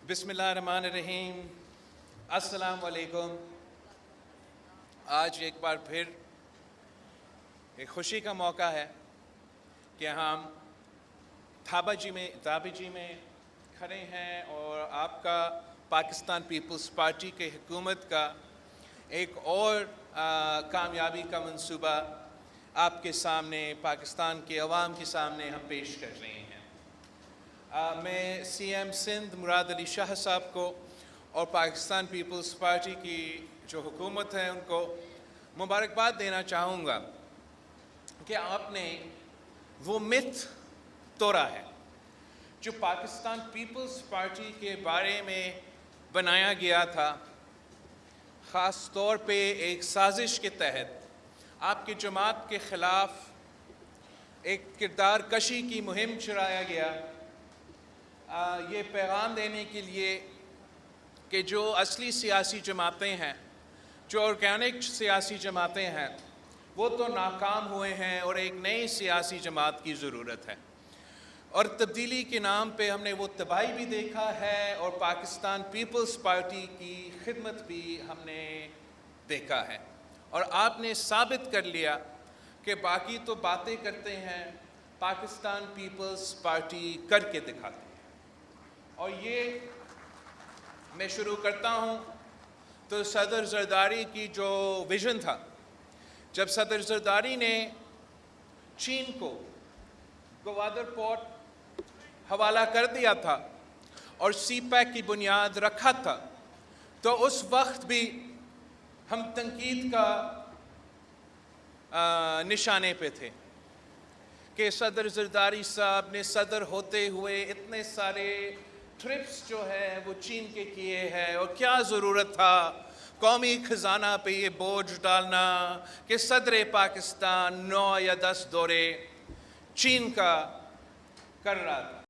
بسم اللہ الرحمن الرحیم۔ السلام علیکم۔ آج ایک بار پھر ایک خوشی کا موقع ہے کہ ہم تھابا جی میں کھڑے ہیں اور آپ کا پاکستان پیپلز پارٹی کے حکومت کا ایک اور کامیابی کا منصوبہ آپ کے سامنے، پاکستان کے عوام کے سامنے ہم پیش کر رہے ہیں۔ میں سی ایم سندھ مراد علی شاہ صاحب کو اور پاکستان پیپلز پارٹی کی جو حکومت ہے ان کو مبارکباد دینا چاہوں گا کہ آپ نے وہ مت توڑا ہے جو پاکستان پیپلز پارٹی کے بارے میں بنایا گیا تھا، خاص طور پہ ایک سازش کے تحت آپ کی جماعت کے خلاف ایک کردار کشی کی مہم چلایا گیا، یہ پیغام دینے کے لیے کہ جو اصلی سیاسی جماعتیں ہیں، جو آرگینک سیاسی جماعتیں ہیں، وہ تو ناکام ہوئے ہیں اور ایک نئی سیاسی جماعت کی ضرورت ہے۔ اور تبدیلی کے نام پہ ہم نے وہ تباہی بھی دیکھا ہے اور پاکستان پیپلز پارٹی کی خدمت بھی ہم نے دیکھا ہے، اور آپ نے ثابت کر لیا کہ باقی تو باتیں کرتے ہیں، پاکستان پیپلز پارٹی کر کے دکھاتی ہے۔ اور یہ میں شروع کرتا ہوں تو صدر زرداری کی جو ویژن تھا، جب صدر زرداری نے چین کو گوادر پورٹ حوالہ کر دیا تھا اور سی پیک کی بنیاد رکھا تھا، تو اس وقت بھی ہم تنقید کا نشانے پہ تھے کہ صدر زرداری صاحب نے صدر ہوتے ہوئے اتنے سارے ٹرپس جو ہے وہ چین کے کیے ہیں، اور کیا ضرورت تھا قومی خزانہ پہ یہ بوجھ ڈالنا کہ صدر پاکستان 9 یا 10 دورے چین کا کر رہا تھا۔